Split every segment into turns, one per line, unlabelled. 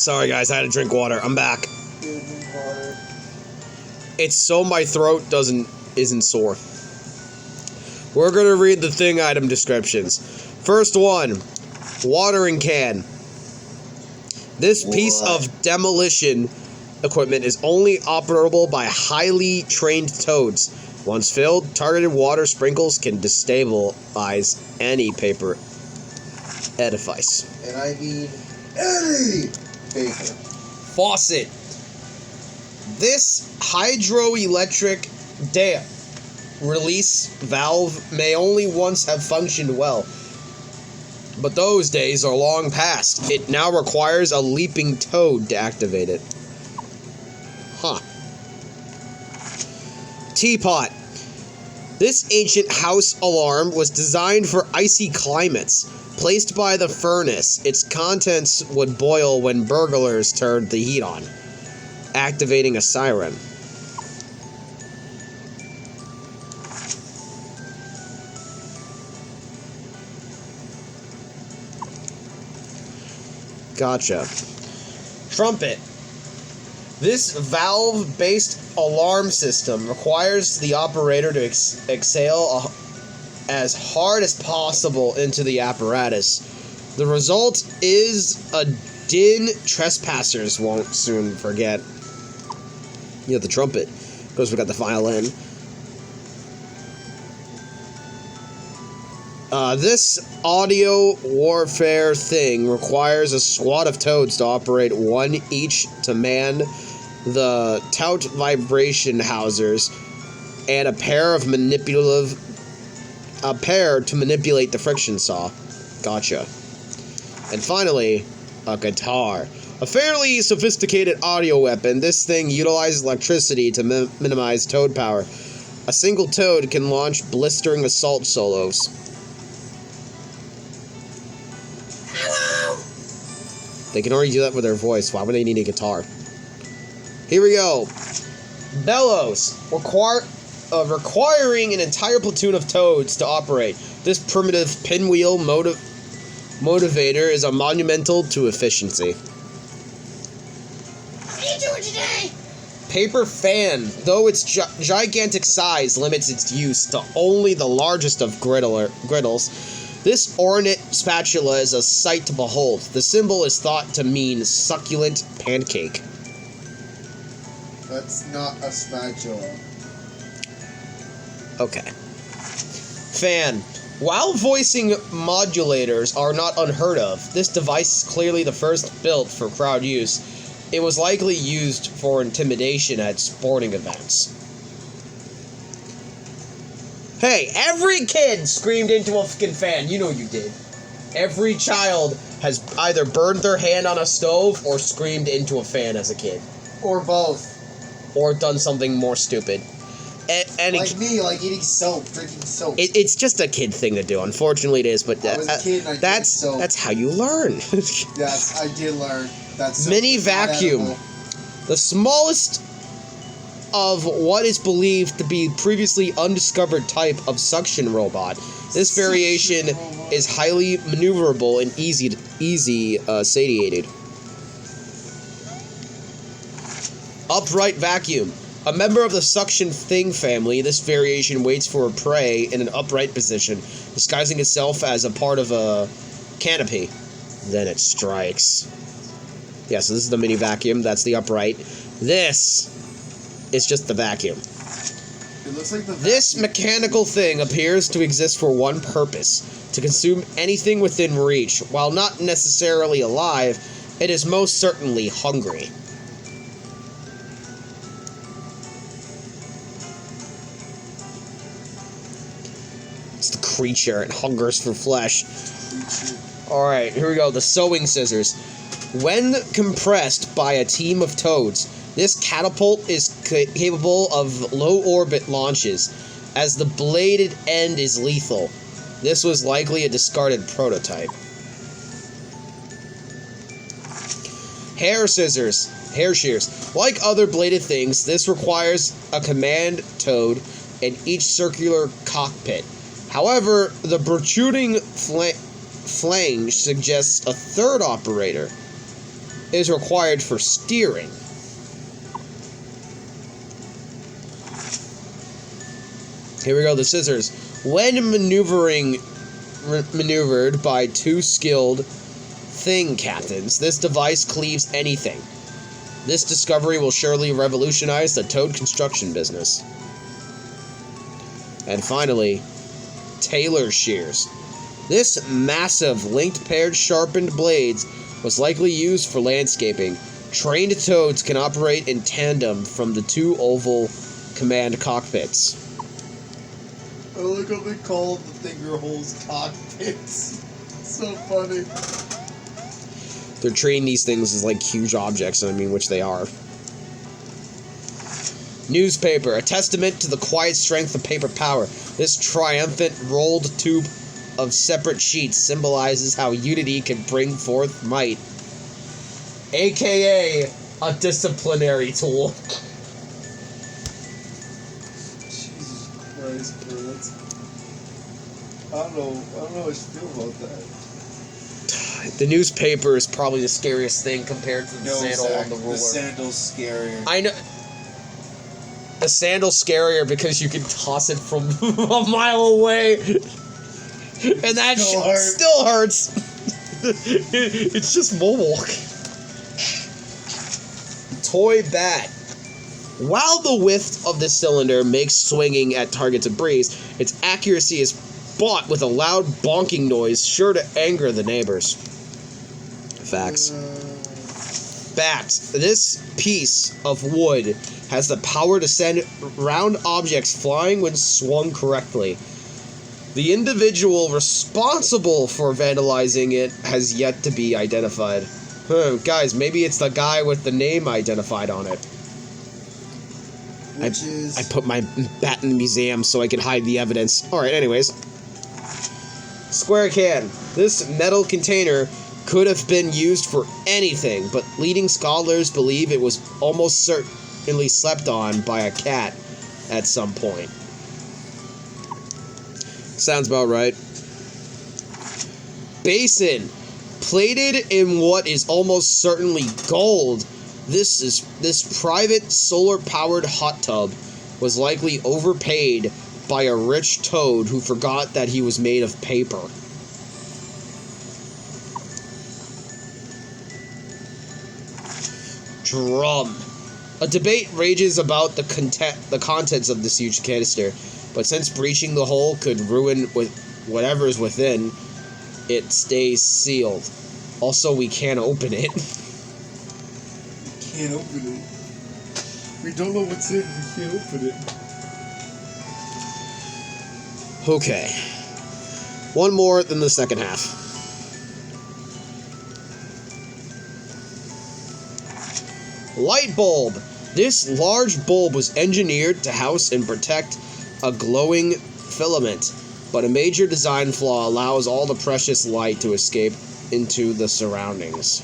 Sorry guys, I had to drink water. I'm back.
Drink water.
It's so my throat isn't sore. We're gonna read the thing item descriptions. First one, watering can. This piece of demolition equipment is only operable by highly trained toads. Once filled, targeted water sprinkles can destabilize any paper edifice.
And I mean any paper.
Faucet. This hydroelectric dam release valve may only once have functioned well, but those days are long past. It now requires a leaping toad to activate it. Huh. Teapot. This ancient house alarm was designed for icy climates. Placed by the furnace, its contents would boil when burglars turned the heat on, activating a siren. Gotcha. Trumpet. This valve-based alarm system requires the operator to exhale as hard as possible into the apparatus. The result is a din trespassers won't soon forget. You have the trumpet. Of course, we got the violin. This audio warfare thing requires a squad of toads to operate, one each to man the tout vibration housers, and a pair to manipulate the friction saw. Gotcha. And finally, a guitar. A fairly sophisticated audio weapon. This thing utilizes electricity to minimize toad power. A single toad can launch blistering assault solos.
Hello!
They can already do that with their voice. Why would they need a guitar? Here we go. Bellows. Requiring an entire platoon of toads to operate. This primitive pinwheel motivator is a monumental to efficiency.
What are you doing today?
Paper fan. Though its gigantic size limits its use to only the largest of griddles, this ornate spatula is a sight to behold. The symbol is thought to mean succulent pancake.
That's not a spatula.
Okay. Fan. While voicing modulators are not unheard of, this device is clearly the first built for crowd use. It was likely used for intimidation at sporting events. Hey, every kid screamed into a fucking fan. You know you did. Every child has either burned their hand on a stove or screamed into a fan as a kid.
Or both.
Or done something more stupid.
Like me, like eating soap, drinking soap.
It's just a kid thing to do. Unfortunately, it is. But
I was a kid and I drank soap.
That's how you learn.
Yes, I did learn. That's
mini vacuum, the smallest of what is believed to be previously undiscovered type of suction robot. This variation is highly maneuverable and easy satiated. Upright vacuum. A member of the suction thing family, this variation waits for a prey in an upright position, disguising itself as a part of a canopy. Then it strikes. Yeah, so this is the mini vacuum. That's the upright. This is just the vacuum.
It looks like
This mechanical thing appears to exist for one purpose: to consume anything within reach. While not necessarily alive, it is most certainly hungry. It's the creature. It hungers for flesh. Alright, here we go. The sewing scissors. When compressed by a team of toads, this catapult is capable of low-orbit launches, as the bladed end is lethal. This was likely a discarded prototype. Hair shears. Like other bladed things, this requires a command toad in each circular cockpit. However, the protruding flange suggests a third operator. is required for steering. Here we go, the scissors. When maneuvered by two skilled thing captains, this device cleaves anything. This discovery will surely revolutionize the Toad construction business. And finally, Tailor shears. This massive linked paired sharpened blades was likely used for landscaping. Trained toads can operate in tandem from the two oval command cockpits.
I like how they call the finger holes cockpits. So funny.
They're treating these things as like huge objects, which they are. Newspaper, a testament to the quiet strength of paper power. This triumphant rolled tube of separate sheets symbolizes how unity can bring forth might. AKA a disciplinary tool.
Jesus Christ, bro. I don't know how I feel about that.
The newspaper is probably the scariest thing compared to the sandal
Zach,
on the ruler.
The sandal's scarier.
I know. The sandal's scarier because you can toss it from a mile away. And that still hurts. It's just mobile. Toy bat. While the width of the cylinder makes swinging at targets a breeze, its accuracy is bought with a loud bonking noise sure to anger the neighbors. Facts. Bat. This piece of wood has the power to send round objects flying when swung correctly. The individual responsible for vandalizing it has yet to be identified. Guys, maybe it's the guy with the name identified on it. I put my bat in the museum so I can hide the evidence. Alright, anyways. Square can. This metal container could have been used for anything, but leading scholars believe it was almost certainly slept on by a cat at some point. Sounds about right. Basin. Plated in what is almost certainly gold, this private solar-powered hot tub was likely overpaid by a rich toad who forgot that he was made of paper. Drum. A debate rages about the contents of this huge canister, but since breaching the hole could ruin whatever's within, it stays sealed. Also, we can't open it.
We can't open it. We don't know what's in. We can't open it.
Okay. One more than the second half. Light bulb. This large bulb was engineered to house and protect a glowing filament, but a major design flaw allows all the precious light to escape into the surroundings.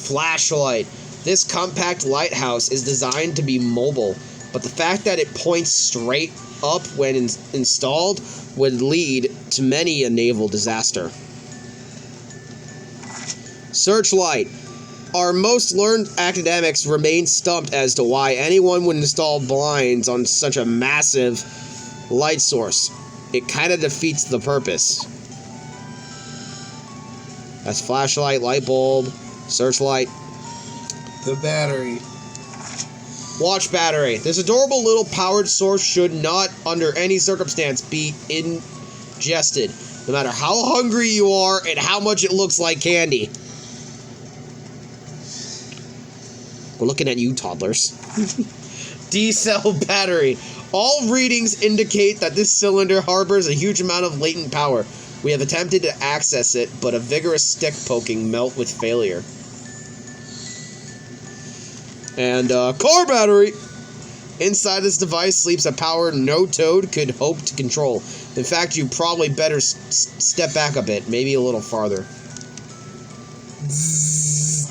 Flashlight. This compact lighthouse is designed to be mobile, but the fact that it points straight up when installed would lead to many a naval disaster. Searchlight. Our most learned academics remain stumped as to why anyone would install blinds on such a massive light source. It kind of defeats the purpose. That's flashlight, light bulb, searchlight.
The battery.
Watch battery. This adorable little powered source should not, under any circumstance, be ingested, no matter how hungry you are and how much it looks like candy. We're looking at you, toddlers. D-cell battery. All readings indicate that this cylinder harbors a huge amount of latent power. We have attempted to access it, but a vigorous stick poking melt with failure. And, car battery! Inside this device sleeps a power no toad could hope to control. In fact, you probably better step back a bit, maybe a little farther.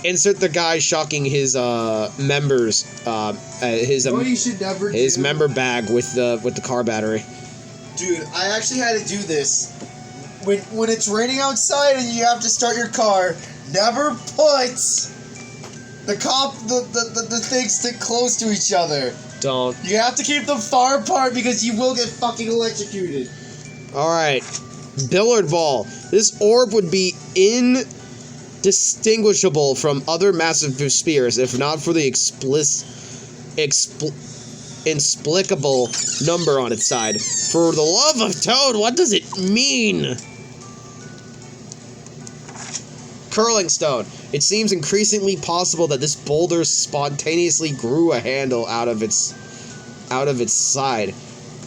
Insert the guy shocking his members, his member bag with the car battery.
Dude, I actually had to do this
when it's raining outside and you have to start your car, never put the things stick close to each other.
Don't.
You have to keep them far apart because you will get fucking electrocuted.
Alright. Billiard ball. This orb would be indistinguishable from other massive spheres if not for the inexplicable number on its side. For the love of Toad, what does it mean? Curling stone. It seems increasingly possible that this boulder spontaneously grew a handle out of its side.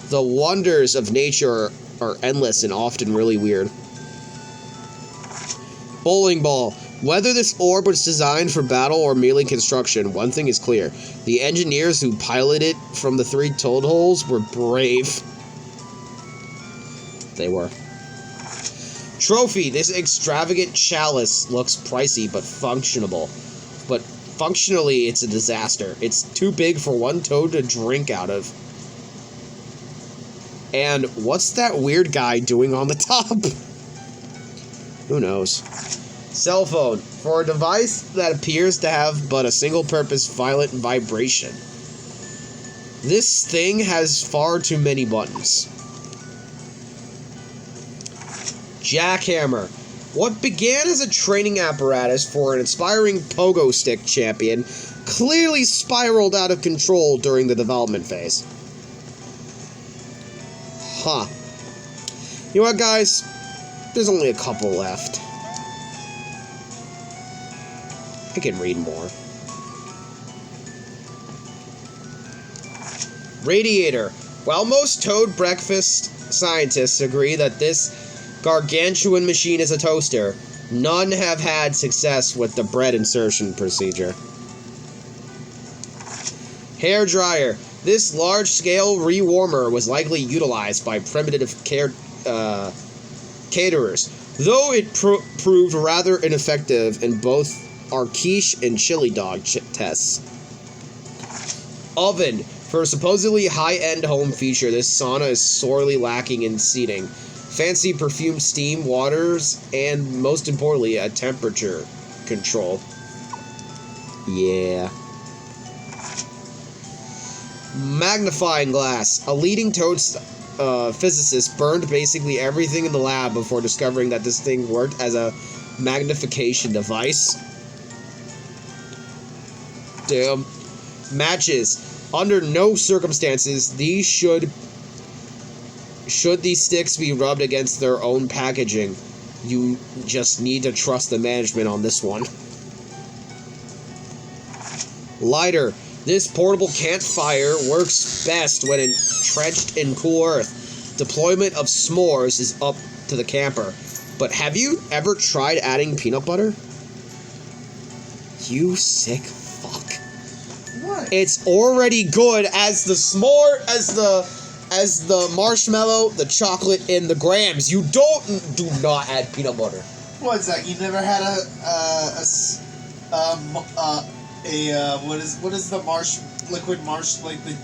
The wonders of nature are endless and often really weird. Bowling ball. Whether this orb was designed for battle or merely construction, one thing is clear. The engineers who piloted it from the 3 Toad holes were brave. They were. Trophy. This extravagant chalice looks pricey but functionable. But functionally, it's a disaster. It's too big for one Toad to drink out of. And what's that weird guy doing on the top? Who knows? Cell phone. For a device that appears to have but a single-purpose violent vibration. This thing has far too many buttons. Jackhammer. What began as a training apparatus for an inspiring pogo stick champion clearly spiraled out of control during the development phase. Huh. You know what, guys? There's only a couple left. I can read more. Radiator. While most Toad breakfast scientists agree that this gargantuan machine is a toaster, none have had success with the bread insertion procedure. Hair dryer. This large-scale rewarmer was likely utilized by primitive caterers, though it proved rather ineffective in both our quiche and chili dog tests. Oven. For a supposedly high-end home feature, this sauna is sorely lacking in seating, fancy perfumed steam, waters, and most importantly, a temperature control. Yeah. Magnifying glass. A leading Toad physicist burned basically everything in the lab before discovering that this thing worked as a magnification device. Damn. Matches. Under no circumstances, should these sticks be rubbed against their own packaging. You just need to trust the management on this one. Lighter. This portable campfire works best when entrenched in cool earth. Deployment of s'mores is up to the camper. But have you ever tried adding peanut butter? You sick fuck.
What?
It's already good as the s'more, as the marshmallow, the chocolate, and the grams. You do not add peanut butter.
What's that? You never had what is the liquid marsh, like the...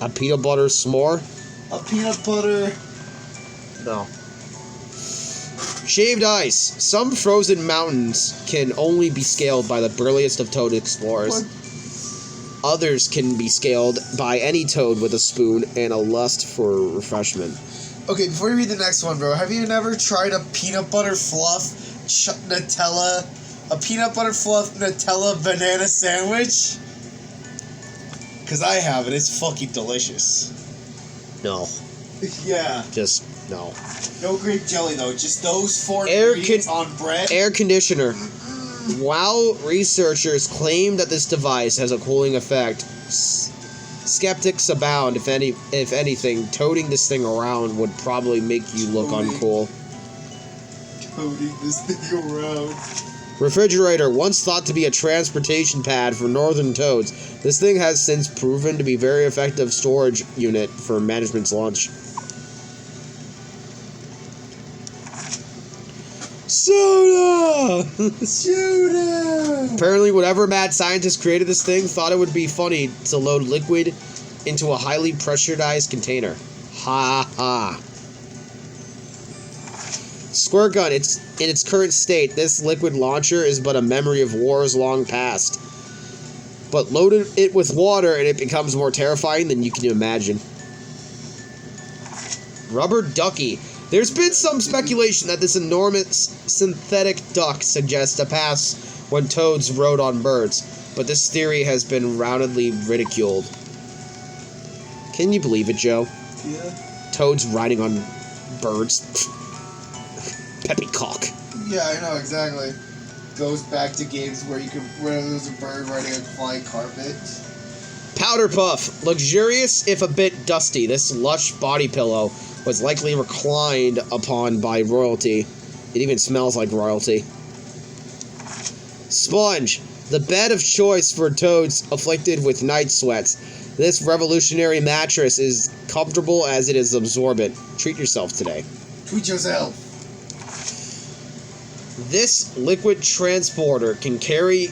A peanut butter s'more?
A peanut butter...
No. Shaved ice. Some frozen mountains can only be scaled by the burliest of Toad explorers.
What?
Others can be scaled by any Toad with a spoon and a lust for refreshment.
Okay, before you read the next one, bro, have you never tried a peanut butter fluff Nutella banana sandwich? Because I have it. It's fucking delicious.
No.
Yeah.
Just, no.
No grape jelly, though. Just those 4
Air
ingredients on bread.
Air conditioner. While researchers claim that this device has a cooling effect, skeptics abound. If anything, toting this thing around would probably make you look uncool.
Toting this thing around.
Refrigerator. Once thought to be a transportation pad for northern Toads, this thing has since proven to be a very effective storage unit for management's lunch. Soda!
Soda!
Apparently, whatever mad scientist created this thing thought it would be funny to load liquid into a highly pressurized container. Ha ha. Squirt gun, in its current state, this liquid launcher is but a memory of wars long past. But load it with water and it becomes more terrifying than you can imagine. Rubber ducky. There's been some speculation that this enormous synthetic duck suggests a past when toads rode on birds, but this theory has been roundly ridiculed. Can you believe it, Joe?
Yeah.
Toads riding on birds. Peppycock.
Yeah, I know exactly. Goes back to games where there's a bird riding a flying carpet.
Powder puff. Luxurious if a bit dusty, this lush body pillow was likely reclined upon by royalty. It even smells like royalty. Sponge. The bed of choice for toads afflicted with night sweats. This revolutionary mattress is comfortable as it is absorbent. Treat yourself today.
Treat yourself.
This liquid transporter can carry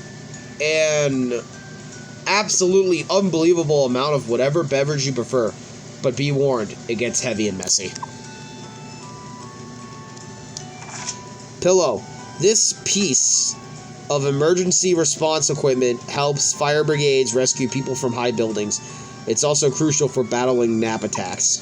an absolutely unbelievable amount of whatever beverage you prefer, but be warned, it gets heavy and messy. Pillow. This piece of emergency response equipment helps fire brigades rescue people from high buildings. It's also crucial for battling nap attacks.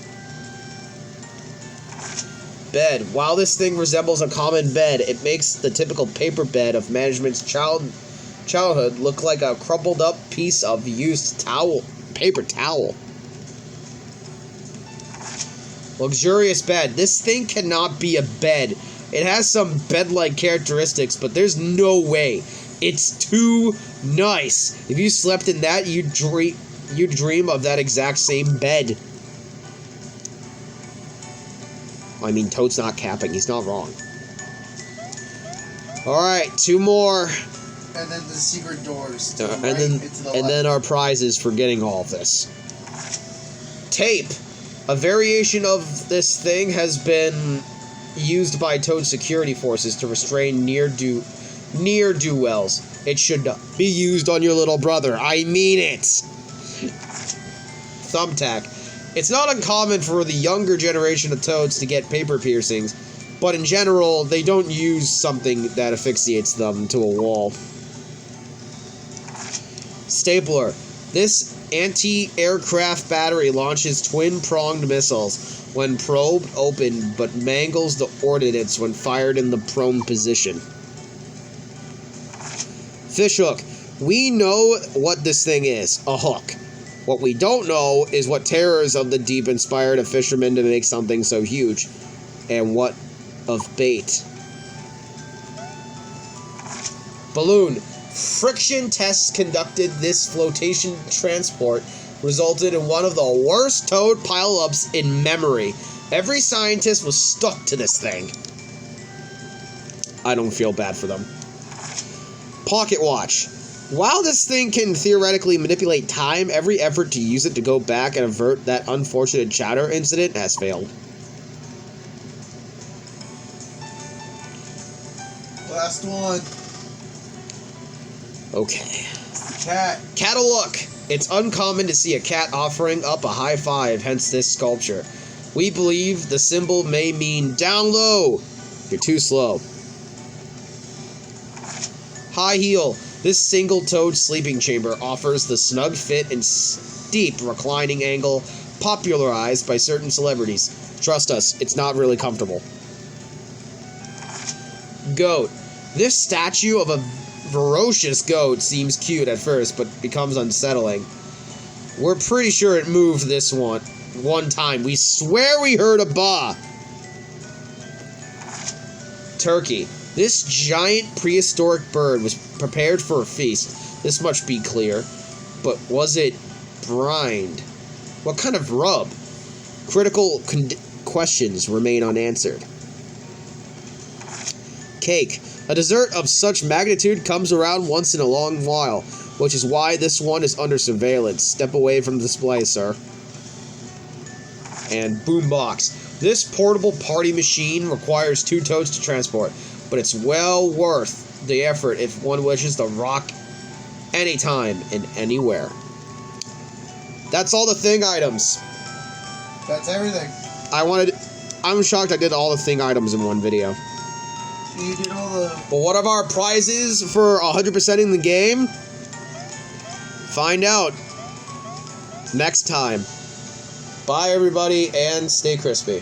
Bed. While this thing resembles a common bed, it makes the typical paper bed of management's childhood look like a crumpled up piece of used paper towel. Luxurious bed. This thing cannot be a bed. It has some bed-like characteristics, but there's no way. It's too nice. If you slept in that, you'd dream of that exact same bed. I mean, Toad's not capping. He's not wrong. Alright, 2 more.
And then the secret doors. To the
And
right
then
and to the
and
left.
then our prizes for getting all of this. Tape. A variation of this thing has been used by Toad security forces to restrain ne'er-do-wells. It should be used on your little brother. I mean it. Thumbtack. It's not uncommon for the younger generation of Toads to get paper piercings, but in general, they don't use something that asphyxiates them to a wall. Stapler. This anti-aircraft battery launches twin-pronged missiles when probed open, but mangles the ordnance when fired in the prone position. Fishhook. We know what this thing is, a hook. What we don't know is what terrors of the deep inspired a fisherman to make something so huge, and what of bait. Balloon. Friction tests conducted this flotation transport resulted in one of the worst Toad pile-ups in memory. Every scientist was stuck to this thing. I don't feel bad for them. Pocket watch. While this thing can theoretically manipulate time, every effort to use it to go back and avert that unfortunate chowder incident has failed.
Last one.
Okay.
It's the cat.
Cat-a-look. It's uncommon to see a cat offering up a high five, hence this sculpture. We believe the symbol may mean down low. You're too slow. High heel. This single Toad sleeping chamber offers the snug fit and steep reclining angle popularized by certain celebrities. Trust us, it's not really comfortable. Goat. This statue of a ferocious goat seems cute at first, but becomes unsettling. We're pretty sure it moved this one time. We swear we heard a baa. Turkey. This giant prehistoric bird was prepared for a feast. This much be clear. But was it brined? What kind of rub? Critical questions remain unanswered. Cake. A dessert of such magnitude comes around once in a long while, which is why this one is under surveillance. Step away from the display, sir. And boombox. This portable party machine requires 2 Toads to transport, but it's well worth the effort if one wishes to rock anytime and anywhere. That's all the thing items.
That's everything.
I'm shocked I did all the thing items in one video.
You did all the.
But what are our prizes for 100%ing the game? Find out next time. Bye, everybody, and stay crispy.